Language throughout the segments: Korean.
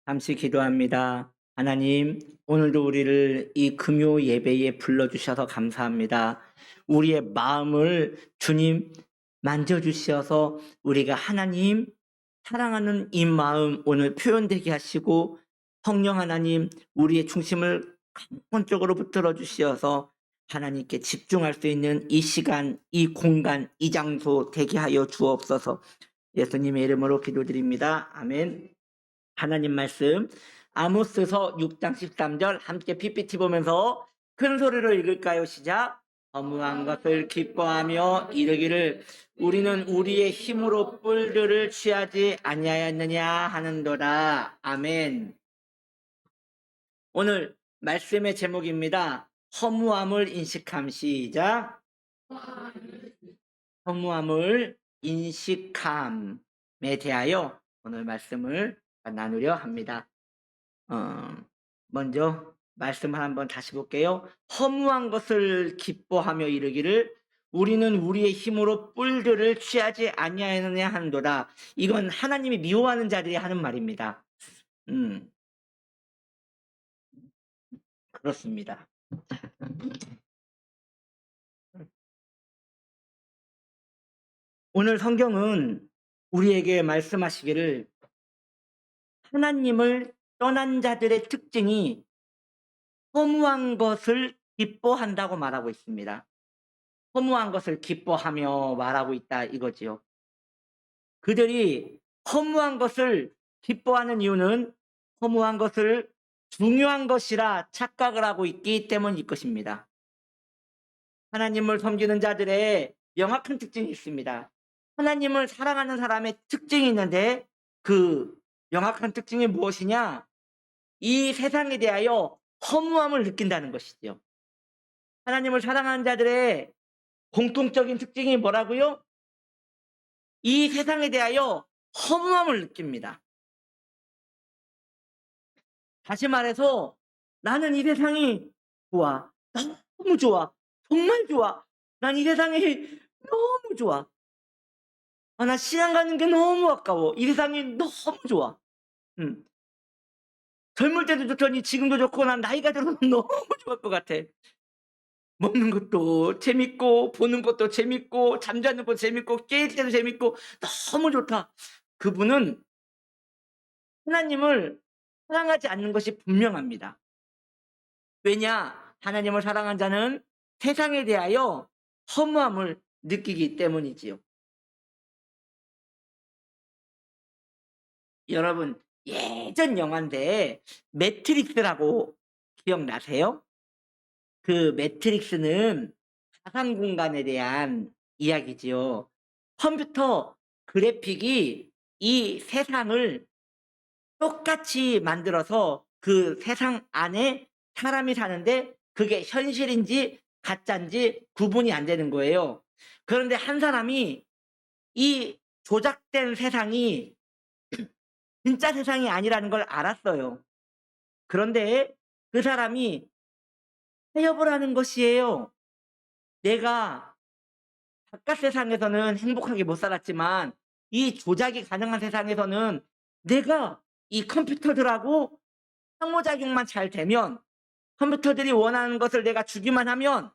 잠시 기도합니다. 하나님, 오늘도 우리를 이 금요 예배에 불러주셔서 감사합니다. 우리의 마음을 주님 만져주셔서 우리가 하나님 사랑하는 이 마음 오늘 표현되게 하시고, 성령 하나님 우리의 중심을 근본적으로 붙들어 주시어서 하나님께 집중할 수 있는 이 시간, 이 공간, 이 장소 되게 하여 주옵소서. 예수님의 이름으로 기도드립니다. 아멘. 하나님 말씀 아모스서 6장 13절 함께 PPT 보면서 큰 소리로 읽을까요? 시작. 허무한 것을 기뻐하며 이르기를 우리는 우리의 힘으로 뿔들을 취하지 아니하였느냐 하는도다. 아멘. 오늘 말씀의 제목입니다. 허무함을 인식함. 시작. 허무함을 인식함에 대하여 오늘 말씀을 나누려 합니다. 먼저 말씀을 한번 다시 볼게요. 허무한 것을 기뻐하며 이르기를 우리는 우리의 힘으로 뿔들을 취하지 아니하느냐 하는도다. 이건 하나님이 미워하는 자들이 하는 말입니다. 그렇습니다. 오늘 성경은 우리에게 말씀하시기를 하나님을 떠난 자들의 특징이 허무한 것을 기뻐한다고 말하고 있습니다. 허무한 것을 기뻐하며 말하고 있다 이거지요. 그들이 허무한 것을 기뻐하는 이유는 허무한 것을 중요한 것이라 착각을 하고 있기 때문일 것입니다. 하나님을 섬기는 자들의 명확한 특징이 있습니다. 하나님을 사랑하는 사람의 특징이 있는데 그 명확한 특징이 무엇이냐? 이 세상에 대하여 허무함을 느낀다는 것이죠. 하나님을 사랑하는 자들의 공통적인 특징이 뭐라고요? 이 세상에 대하여 허무함을 느낍니다. 다시 말해서 나는 이 세상이 좋아. 너무 좋아. 정말 좋아. 난 이 세상이 너무 좋아. 나 시장 가는 게 너무 아까워. 이 세상이 너무 좋아. 젊을 때도 좋더니 지금도 좋고 난 나이가 들어서 너무 좋을 것 같아. 먹는 것도 재밌고 보는 것도 재밌고 잠자는 것도 재밌고 깨일 때도 재밌고 너무 좋다. 그분은 하나님을 사랑하지 않는 것이 분명합니다. 왜냐? 하나님을 사랑한 자는 세상에 대하여 허무함을 느끼기 때문이지요. 여러분, 예전 영화인데 매트릭스라고 기억나세요? 그 매트릭스는 가상 공간에 대한 이야기지요. 컴퓨터 그래픽이 이 세상을 똑같이 만들어서 그 세상 안에 사람이 사는데 그게 현실인지 가짜인지 구분이 안 되는 거예요. 그런데 한 사람이 이 조작된 세상이 진짜 세상이 아니라는 걸 알았어요. 그런데 그 사람이 타협을 하는 것이에요. 내가 바깥 세상에서는 행복하게 못 살았지만 이 조작이 가능한 세상에서는 내가 이 컴퓨터들하고 상호작용만 잘 되면, 컴퓨터들이 원하는 것을 내가 주기만 하면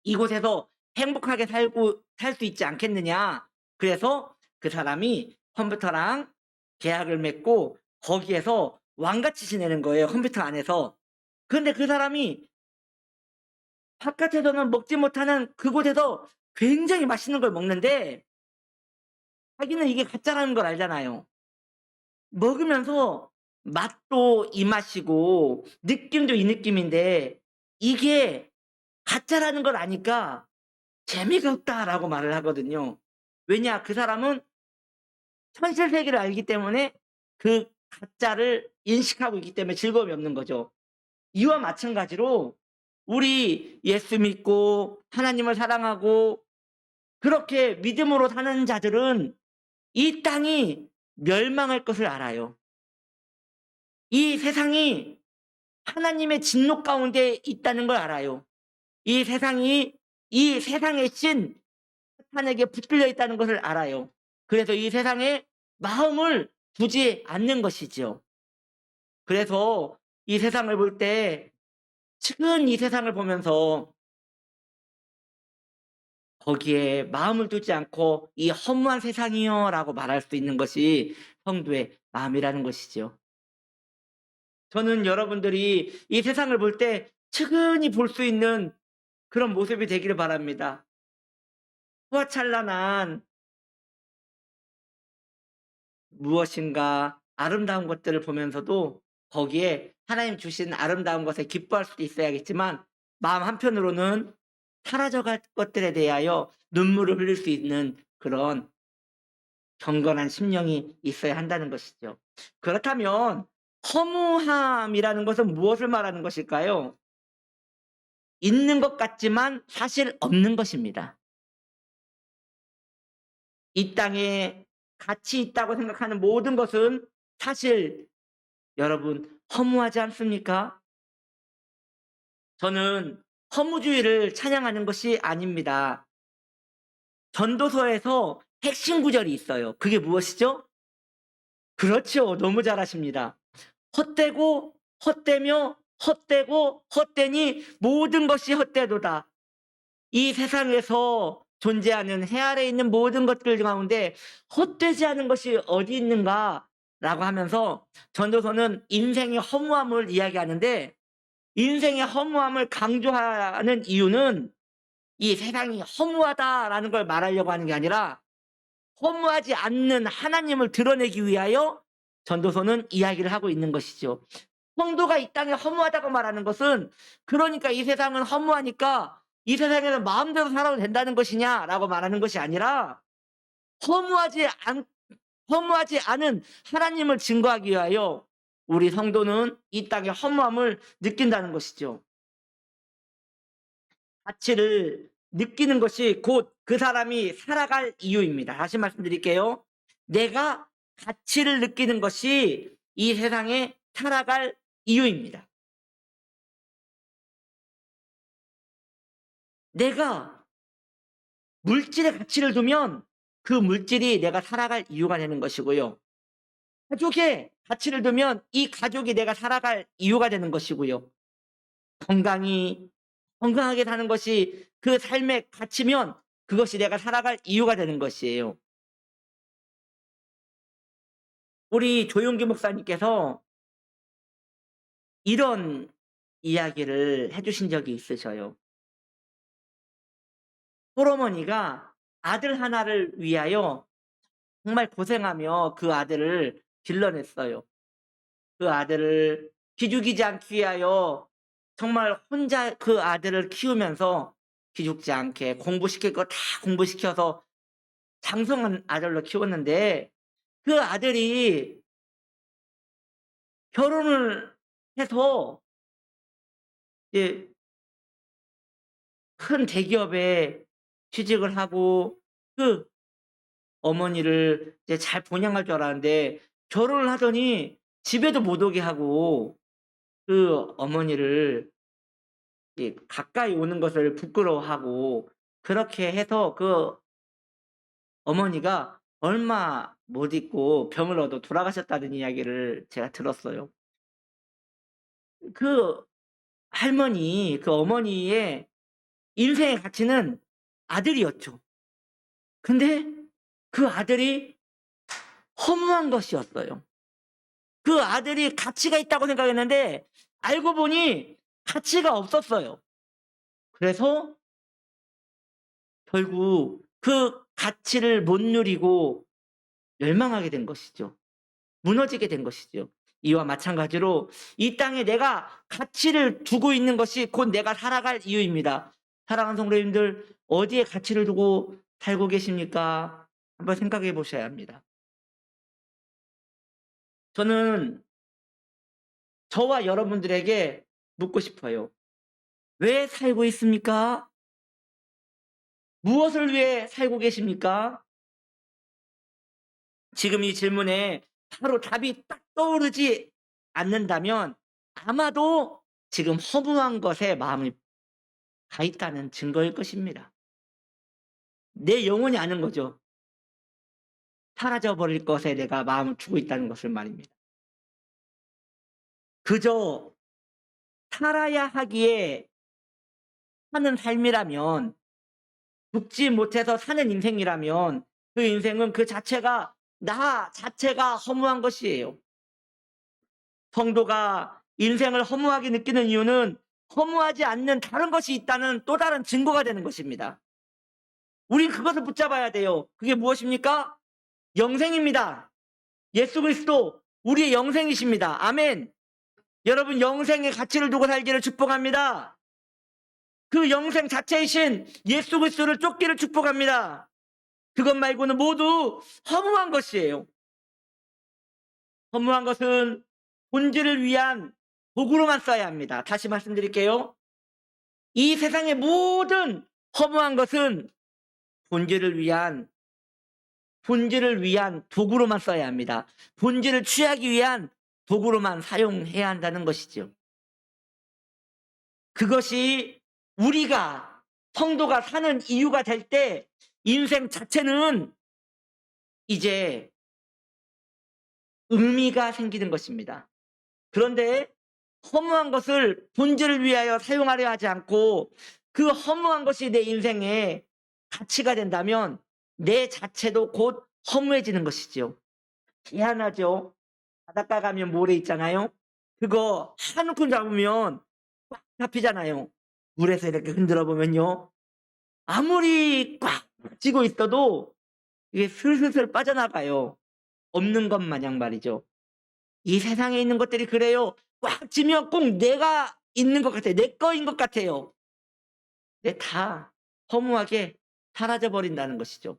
이곳에서 행복하게 살 수 있지 않겠느냐. 그래서 그 사람이 컴퓨터랑 계약을 맺고 거기에서 왕같이 지내는 거예요, 컴퓨터 안에서. 그런데 그 사람이 바깥에서는 먹지 못하는 그곳에서 굉장히 맛있는 걸 먹는데 자기는 이게 가짜라는 걸 알잖아요. 먹으면서 맛도 이 맛이고 느낌도 이 느낌인데 이게 가짜라는 걸 아니까 재미가 없다라고 말을 하거든요. 왜냐? 그 사람은 현실 세계를 알기 때문에 그 가짜를 인식하고 있기 때문에 즐거움이 없는 거죠. 이와 마찬가지로 우리 예수 믿고 하나님을 사랑하고 그렇게 믿음으로 사는 자들은 이 땅이 멸망할 것을 알아요. 이 세상이 하나님의 진노 가운데 있다는 걸 알아요. 이 세상이 이 세상의 신 사탄에게 붙들려 있다는 것을 알아요. 그래서 이 세상에 마음을 두지 않는 것이지요. 그래서 이 세상을 볼 때 지금 이 세상을 보면서 거기에 마음을 두지 않고 "이 허무한 세상이요."라고 말할 수 있는 것이 성도의 마음이라는 것이죠. 저는 여러분들이 이 세상을 볼 때 측은히 볼 수 있는 그런 모습이 되기를 바랍니다. 휘황찬란한 무엇인가 아름다운 것들을 보면서도 거기에 하나님 주신 아름다운 것에 기뻐할 수도 있어야겠지만 마음 한편으로는 사라져갈 것들에 대하여 눈물을 흘릴 수 있는 그런 경건한 심령이 있어야 한다는 것이죠. 그렇다면 허무함이라는 것은 무엇을 말하는 것일까요? 있는 것 같지만 사실 없는 것입니다. 이 땅에 가치 있다고 생각하는 모든 것은 사실 여러분 허무하지 않습니까? 저는 허무주의를 찬양하는 것이 아닙니다. 전도서에서 핵심 구절이 있어요. 그게 무엇이죠? 그렇죠. 너무 잘 아십니다. 헛되고 헛되며 헛되고 헛되니 모든 것이 헛되도다. 이 세상에서 존재하는 해 아래에 있는 모든 것들 가운데 헛되지 않은 것이 어디 있는가라고 하면서 전도서는 인생의 허무함을 이야기하는데 인생의 허무함을 강조하는 이유는 이 세상이 허무하다라는 걸 말하려고 하는 게 아니라 허무하지 않는 하나님을 드러내기 위하여 전도서는 이야기를 하고 있는 것이죠. 성도가 이 땅에 허무하다고 말하는 것은 그러니까 이 세상은 허무하니까 이 세상에는 마음대로 살아도 된다는 것이냐라고 말하는 것이 아니라 허무하지 않 허무하지 않은 하나님을 증거하기 위하여 우리 성도는 이 땅의 허무함을 느낀다는 것이죠. 가치를 느끼는 것이 곧 그 사람이 살아갈 이유입니다. 다시 말씀드릴게요. 내가 가치를 느끼는 것이 이 세상에 살아갈 이유입니다. 내가 물질에 가치를 두면 그 물질이 내가 살아갈 이유가 되는 것이고요. 가족에 가치를 두면 이 가족이 내가 살아갈 이유가 되는 것이고요. 건강하게 사는 것이 그 삶의 가치면 그것이 내가 살아갈 이유가 되는 것이에요. 우리 조용기 목사님께서 이런 이야기를 해 주신 적이 있으셔요. 홀어머니가 아들 하나를 위하여 정말 고생하며 그 아들을 길러냈어요. 그 아들을 기죽이지 않기 위하여 정말 혼자 그 아들을 키우면서 기죽지 않게 공부시킬 거 다 공부시켜서 장성한 아들로 키웠는데 그 아들이 결혼을 해서 이제 큰 대기업에 취직을 하고 그 어머니를 이제 잘 본양할 줄 알았는데 결혼을 하더니 집에도 못 오게 하고 그 어머니를 가까이 오는 것을 부끄러워하고 그렇게 해서 그 어머니가 얼마 못 있고 병을 얻어 돌아가셨다는 이야기를 제가 들었어요. 그 할머니, 그 어머니의 인생의 가치는 아들이었죠. 근데 그 아들이 허무한 것이었어요. 그 아들이 가치가 있다고 생각했는데 알고 보니 가치가 없었어요. 그래서 결국 그 가치를 못 누리고 멸망하게 된 것이죠. 무너지게 된 것이죠. 이와 마찬가지로 이 땅에 내가 가치를 두고 있는 것이 곧 내가 살아갈 이유입니다. 사랑하는 성도님들, 어디에 가치를 두고 살고 계십니까? 한번 생각해 보셔야 합니다. 저는 저와 여러분들에게 묻고 싶어요. 왜 살고 있습니까? 무엇을 위해 살고 계십니까? 지금 이 질문에 바로 답이 딱 떠오르지 않는다면 아마도 지금 허무한 것에 마음이 가 있다는 증거일 것입니다. 내 영혼이 아는 거죠. 사라져 버릴 것에 내가 마음을 주고 있다는 것을 말입니다. 그저 살아야 하기에 사는 삶이라면, 죽지 못해서 사는 인생이라면 그 인생은 그 자체가, 나 자체가 허무한 것이에요. 성도가 인생을 허무하게 느끼는 이유는 허무하지 않는 다른 것이 있다는 또 다른 증거가 되는 것입니다. 우린 그것을 붙잡아야 돼요. 그게 무엇입니까? 영생입니다. 예수 그리스도 우리의 영생이십니다. 아멘. 여러분, 영생의 가치를 두고 살기를 축복합니다. 그 영생 자체이신 예수 그리스도를 쫓기를 축복합니다. 그것 말고는 모두 허무한 것이에요. 허무한 것은 본질을 위한 도구로만 써야 합니다. 다시 말씀드릴게요. 이 세상의 모든 허무한 것은 본질을 위한 도구로만 써야 합니다. 본질을 취하기 위한 도구로만 사용해야 한다는 것이죠. 그것이 우리가 성도가 사는 이유가 될 때 인생 자체는 이제 의미가 생기는 것입니다. 그런데 허무한 것을 본질을 위하여 사용하려 하지 않고 그 허무한 것이 내 인생의 가치가 된다면 내 자체도 곧 허무해지는 것이지요. 희한하죠. 바닷가 가면 모래 있잖아요. 그거 한 움큼 잡으면 꽉 잡히잖아요. 물에서 이렇게 흔들어 보면요, 아무리 꽉 쥐고 있어도 이게 슬슬슬 빠져나가요. 없는 것 마냥 말이죠. 이 세상에 있는 것들이 그래요. 꽉 쥐면 꼭 내가 있는 것 같아요. 내 거인 것 같아요. 근데 다 허무하게 사라져 버린다는 것이죠.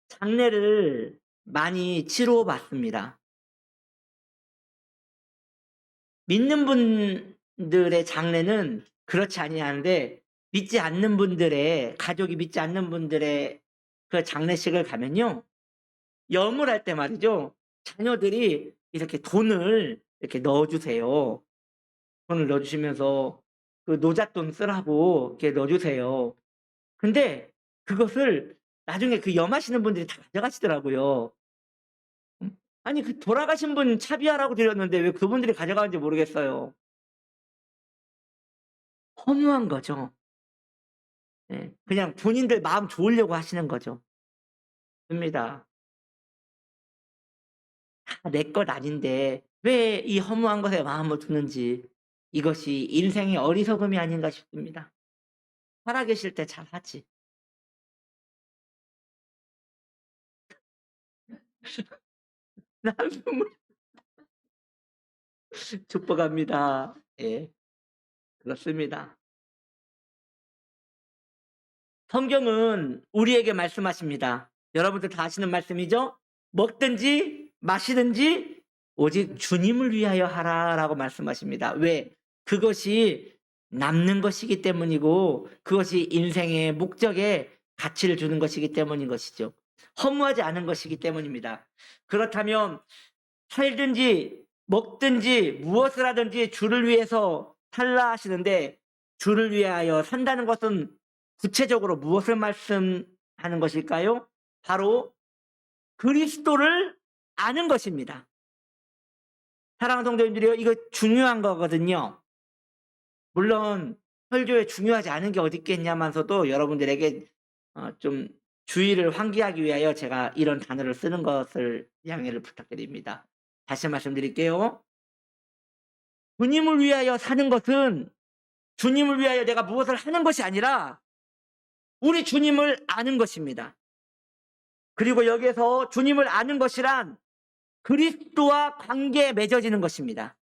장례를 많이 치러 봤습니다. 믿는 분들의 장례는 그렇지 아니하는데, 믿지 않는 분들의 가족이 믿지 않는 분들의 그 장례식을 가면요, 염을 할 때 말이죠, 자녀들이 이렇게 돈을 이렇게 넣어주세요. 돈을 넣어주시면서 그 노잣돈 쓰라고 이렇게 넣어주세요. 근데 그것을 나중에 그 염하시는 분들이 다 가져가시더라고요. 아니, 그 돌아가신 분 차비하라고 드렸는데 왜 그분들이 가져가는지 모르겠어요. 허무한 거죠. 예, 그냥 본인들 마음 좋으려고 하시는 거죠. 입니다. 다 내 것 아닌데 왜 이 허무한 것에 마음을 두는지, 이것이 인생의 어리석음이 아닌가 싶습니다. 살아계실 때 잘하지. 나눈물 축복합니다. 예, 그렇습니다. 성경은 우리에게 말씀하십니다. 여러분들 다 아시는 말씀이죠? 먹든지 마시든지 오직 주님을 위하여 하라라고 말씀하십니다. 왜? 그것이 남는 것이기 때문이고 그것이 인생의 목적에 가치를 주는 것이기 때문인 것이죠. 허무하지 않은 것이기 때문입니다. 그렇다면 살든지 먹든지 무엇을 하든지 주를 위해서 살라 하시는데, 주를 위하여 산다는 것은 구체적으로 무엇을 말씀하는 것일까요? 바로 그리스도를 아는 것입니다. 사랑하는 성도님들이요, 이거 중요한 거거든요. 물론 설교에 중요하지 않은 게 어디 있겠냐면서도 여러분들에게 좀 주의를 환기하기 위하여 제가 이런 단어를 쓰는 것을 양해를 부탁드립니다. 다시 말씀드릴게요. 주님을 위하여 사는 것은 주님을 위하여 내가 무엇을 하는 것이 아니라 우리 주님을 아는 것입니다. 그리고 여기에서 주님을 아는 것이란 그리스도와 관계에 맺어지는 것입니다.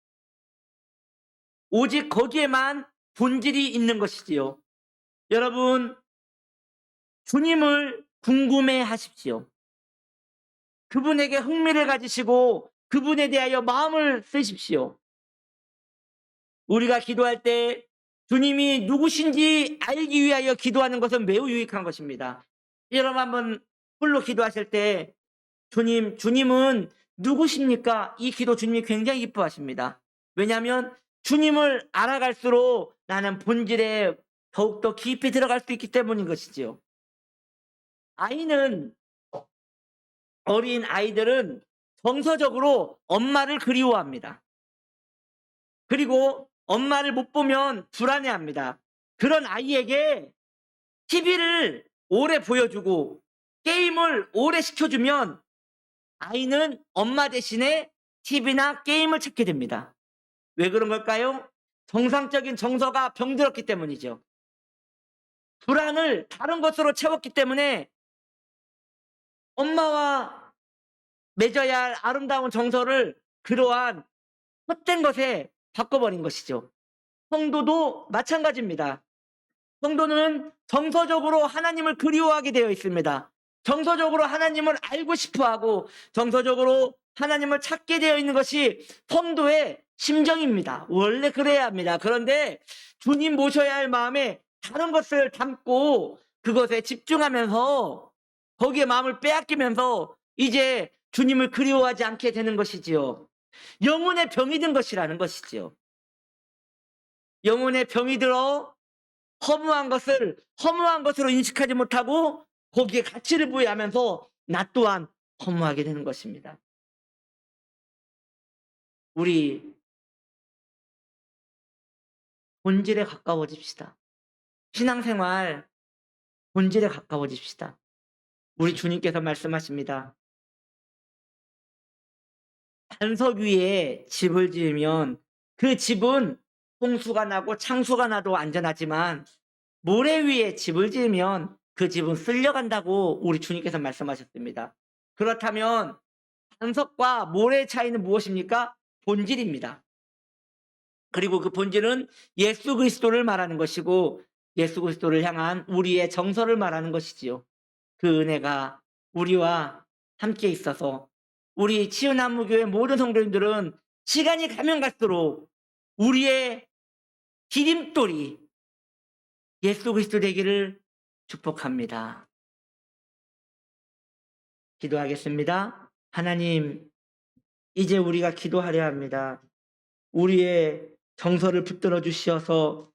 오직 거기에만 본질이 있는 것이지요. 여러분, 주님을 궁금해 하십시오. 그분에게 흥미를 가지시고 그분에 대하여 마음을 쓰십시오. 우리가 기도할 때 주님이 누구신지 알기 위하여 기도하는 것은 매우 유익한 것입니다. 여러분, 한번 홀로 기도하실 때 주님은 누구십니까? 이 기도 주님이 굉장히 기뻐하십니다. 왜냐하면 주님을 알아갈수록 나는 본질에 더욱더 깊이 들어갈 수 있기 때문인 것이지요. 어린 아이들은 정서적으로 엄마를 그리워합니다. 그리고 엄마를 못 보면 불안해합니다. 그런 아이에게 TV를 오래 보여주고 게임을 오래 시켜주면 아이는 엄마 대신에 TV나 게임을 찾게 됩니다. 왜 그런 걸까요? 정상적인 정서가 병들었기 때문이죠. 불안을 다른 것으로 채웠기 때문에 엄마와 맺어야 할 아름다운 정서를 그러한 헛된 것에 바꿔버린 것이죠. 성도도 마찬가지입니다. 성도는 정서적으로 하나님을 그리워하게 되어 있습니다. 정서적으로 하나님을 알고 싶어하고 정서적으로 하나님을 찾게 되어 있는 것이 성도의 심정입니다. 원래 그래야 합니다. 그런데 주님 모셔야 할 마음에 다른 것을 담고 그것에 집중하면서 거기에 마음을 빼앗기면서 이제 주님을 그리워하지 않게 되는 것이지요. 영혼의 병이 든 것이라는 것이지요. 영혼의 병이 들어 허무한 것으로 인식하지 못하고 거기에 가치를 부여하면서 나 또한 허무하게 되는 것입니다. 우리 본질에 가까워집시다. 신앙생활 본질에 가까워집시다. 우리 주님께서 말씀하십니다. 반석 위에 집을 지으면 그 집은 홍수가 나고 창수가 나도 안전하지만 모래 위에 집을 지으면 그 집은 쓸려간다고 우리 주님께서 말씀하셨습니다. 그렇다면 반석과 모래의 차이는 무엇입니까? 본질입니다. 그리고 그 본질은 예수 그리스도를 말하는 것이고 예수 그리스도를 향한 우리의 정서를 말하는 것이지요. 그 은혜가 우리와 함께 있어서 우리 치유나무교회 모든 성도님들은 시간이 가면 갈수록 우리의 디딤돌이 예수 그리스도 되기를 축복합니다. 기도하겠습니다. 하나님, 이제 우리가 기도하려 합니다. 우리의 정서를 붙들어 주시어서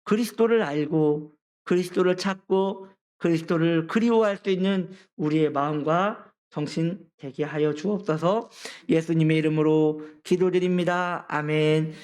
그리스도를 알고 그리스도를 찾고 그리스도를 그리워할 수 있는 우리의 마음과 정신 되게 하여 주옵소서. 예수님의 이름으로 기도드립니다. 아멘.